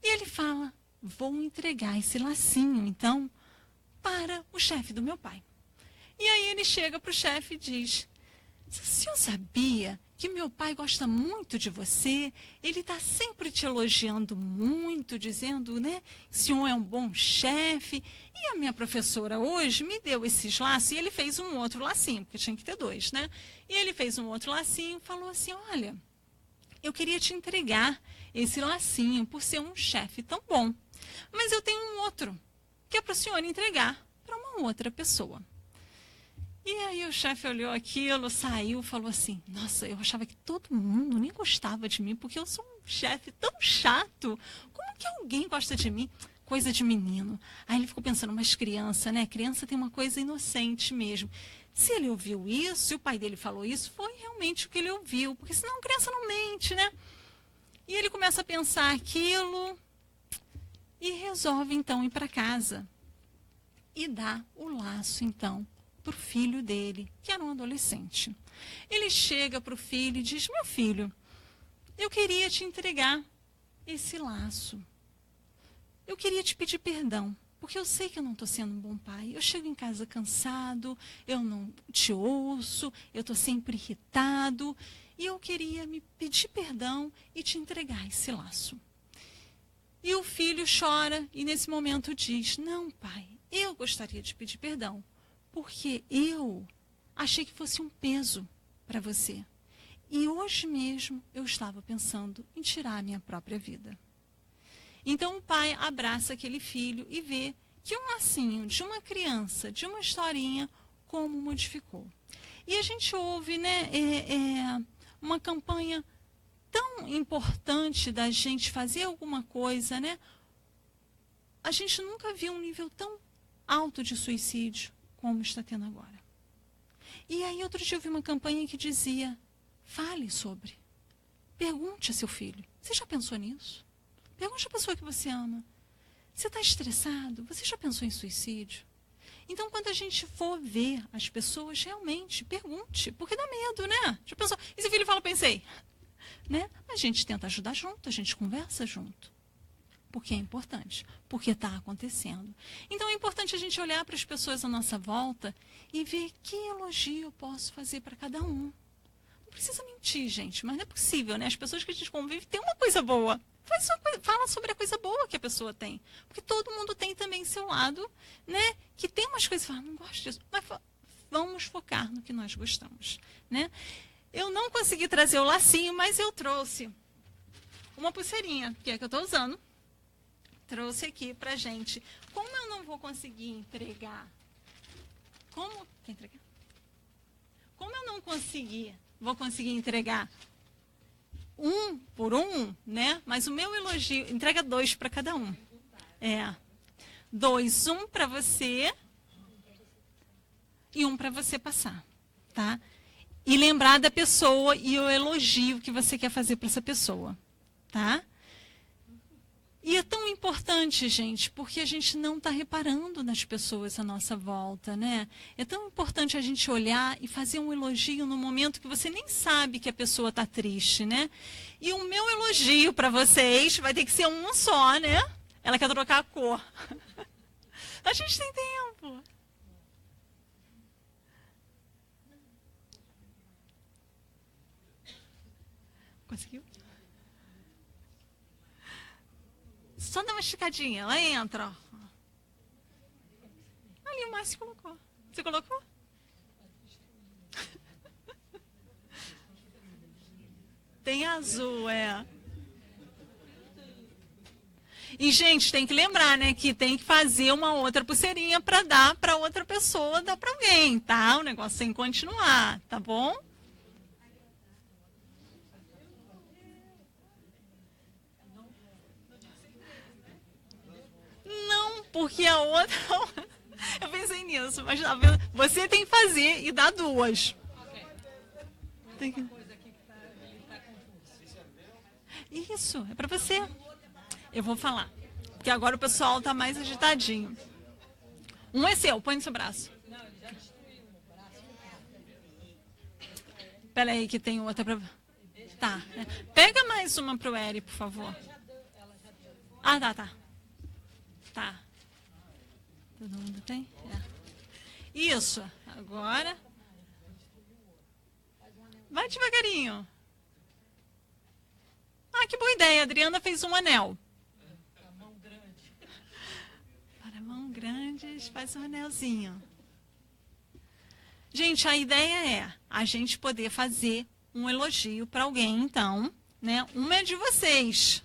E ele fala, vou entregar esse lacinho, então, para o chefe do meu pai. E aí ele chega para o chefe e diz, o senhor sabia que meu pai gosta muito de você? Ele está sempre te elogiando muito, dizendo, né, o senhor é um bom chefe. E a minha professora hoje me deu esses laços, e ele fez um outro lacinho, porque tinha que ter 2, né? E ele fez um outro lacinho e falou assim, olha, eu queria te entregar esse lacinho por ser um chefe tão bom. Mas eu tenho um outro, que é para o senhor entregar para uma outra pessoa. E aí o chefe olhou aquilo, saiu, falou assim, nossa, eu achava que todo mundo nem gostava de mim, porque eu sou um chefe tão chato. Como que alguém gosta de mim? Coisa de menino. Aí ele ficou pensando, mas criança, né? Criança tem uma coisa inocente mesmo. Se ele ouviu isso, se o pai dele falou isso, foi realmente o que ele ouviu, porque senão a criança não mente, né? E ele começa a pensar aquilo e resolve, então, ir para casa e dá o laço, então, para o filho dele, que era um adolescente. Ele chega para o filho e diz, meu filho, eu queria te entregar esse laço. Eu queria te pedir perdão, porque eu sei que eu não estou sendo um bom pai. Eu chego em casa cansado, eu não te ouço, eu estou sempre irritado, e eu queria me pedir perdão e te entregar esse laço. E o filho chora e nesse momento diz, não, pai, eu gostaria de pedir perdão, porque eu achei que fosse um peso para você. E hoje mesmo eu estava pensando em tirar a minha própria vida. Então o pai abraça aquele filho e vê que um lacinho de uma criança, de uma historinha, como modificou. E a gente ouve, né, uma campanha tão importante da gente fazer alguma coisa, né? A gente nunca viu um nível tão alto de suicídio como está tendo agora. E aí outro dia eu vi uma campanha que dizia, fale sobre, pergunte a seu filho, você já pensou nisso? Pergunte a pessoa que você ama, você está estressado? Você já pensou em suicídio? Então, quando a gente for ver as pessoas, realmente, pergunte, porque dá medo, né? Já pensou? E se o filho fala, pensei, né? A gente tenta ajudar junto, a gente conversa junto. Porque é importante, porque está acontecendo. Então é importante a gente olhar para as pessoas à nossa volta e ver que elogio eu posso fazer para cada um. Não precisa mentir, gente, mas não é possível, né? As pessoas que a gente convive têm uma coisa boa. Fala sobre a coisa boa que a pessoa tem. Porque todo mundo tem também seu lado, né? Que tem umas coisas que fala, não gosto disso. Mas vamos focar no que nós gostamos, né? Eu não consegui trazer o lacinho, mas eu trouxe uma pulseirinha, que é a que eu estou usando. Trouxe aqui pra gente. Como eu não vou conseguir entregar? Quer entregar? Como eu não vou conseguir entregar um por um, né? Mas o meu elogio, entrega 2 para cada um. 2, um para você e um para você passar, tá? E lembrar da pessoa e o elogio que você quer fazer para essa pessoa, tá? E é tão importante, gente, porque a gente não está reparando nas pessoas à nossa volta, né? É tão importante a gente olhar e fazer um elogio no momento que você nem sabe que a pessoa está triste, né? E o meu elogio para vocês vai ter que ser um só, né? Ela quer trocar a cor. A gente tem tempo. Conseguiu? Só dá uma esticadinha, ela entra. Ó. Ali o Márcio colocou. Você colocou? Tem azul, E, gente, tem que lembrar, né, que tem que fazer uma outra pulseirinha para dar para outra pessoa, dar para alguém, tá? O negócio tem que continuar, tá bom? Não, porque a outra... Eu pensei nisso, mas você tem que fazer e dar 2. Tem que... Isso, é para você. Eu vou falar, porque agora o pessoal tá mais agitadinho. Um é seu, põe no seu braço. Espera aí que tem outra para... Tá, pega mais uma pro Eri, por favor. Ah, tá. Tá. Todo mundo tem? Isso. Agora. Vai devagarinho. Ah, que boa ideia. A Adriana fez um anel. Para mão grande. Para mão grande, faz um anelzinho. Gente, a ideia é a gente poder fazer um elogio para alguém, então, né? Uma é de vocês.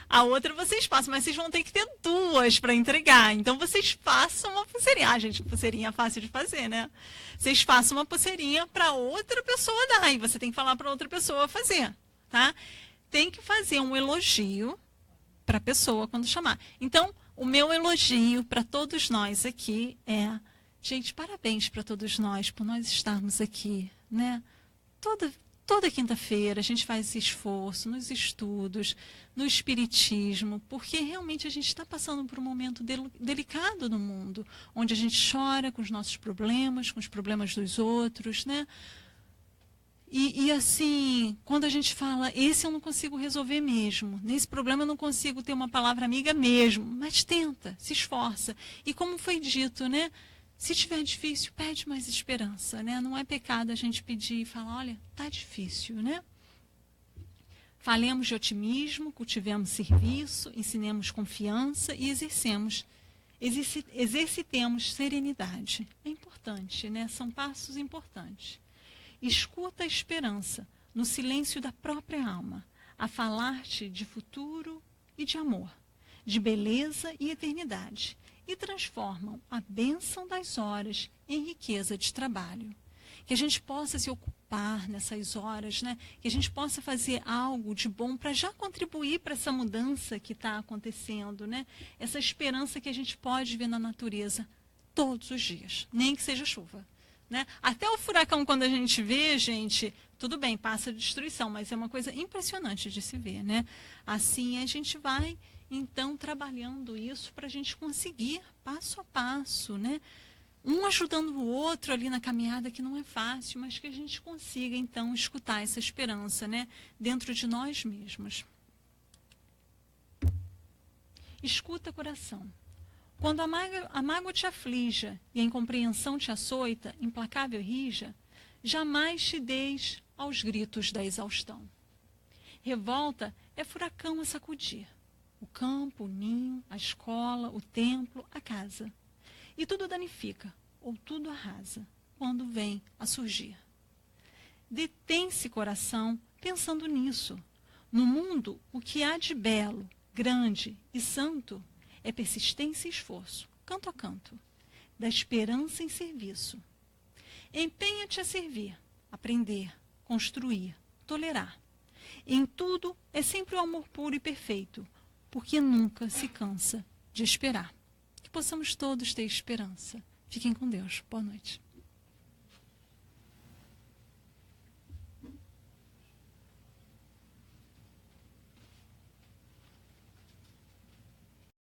A outra vocês passam, mas vocês vão ter que ter 2 para entregar. Então, vocês façam uma pulseirinha. Ah, gente, pulseirinha é fácil de fazer, né? Vocês façam uma pulseirinha para outra pessoa dar. E você tem que falar para outra pessoa fazer, tá? Tem que fazer um elogio para a pessoa quando chamar. Então, o meu elogio para todos nós aqui é... Gente, parabéns para todos nós por nós estarmos aqui, né? Toda quinta-feira a gente faz esse esforço nos estudos, no espiritismo, porque realmente a gente está passando por um momento delicado no mundo, onde a gente chora com os nossos problemas, com os problemas dos outros, né? E assim, quando a gente fala, esse eu não consigo resolver mesmo, nesse problema eu não consigo ter uma palavra amiga mesmo, mas tenta, se esforça. E como foi dito, né? Se tiver difícil, pede mais esperança, né? Não é pecado a gente pedir e falar, olha, tá difícil, né? Falemos de otimismo, cultivemos serviço, ensinemos confiança e exercitemos serenidade. É importante, né? São passos importantes. Escuta a esperança no silêncio da própria alma, a falar-te de futuro e de amor. de beleza e eternidade, e transformam a bênção das horas em riqueza de trabalho. Que a gente possa se ocupar nessas horas, né? Que a gente possa fazer algo de bom para já contribuir para essa mudança que está acontecendo, né? Essa esperança que a gente pode ver na natureza todos os dias, nem que seja chuva. Né? Até o furacão, quando a gente vê, gente, tudo bem, passa de destruição, mas é uma coisa impressionante de se ver. Né? Assim a gente vai, então, trabalhando isso para a gente conseguir, passo a passo, né? Um ajudando o outro ali na caminhada, que não é fácil, mas que a gente consiga, então, escutar essa esperança, né? Dentro de nós mesmos. Escuta, coração. Quando a mágoa te aflija e a incompreensão te açoita, implacável e rija, jamais te deis aos gritos da exaustão. Revolta é furacão a sacudir. O campo, o ninho, a escola, o templo, a casa. E tudo danifica, ou tudo arrasa, quando vem a surgir. Detém-se, coração, pensando nisso. No mundo, o que há de belo, grande e santo é persistência e esforço, canto a canto, da esperança em serviço. Empenha-te a servir, aprender, construir, tolerar. Em tudo é sempre o amor puro e perfeito, porque nunca se cansa de esperar. Que possamos todos ter esperança. Fiquem com Deus. Boa noite.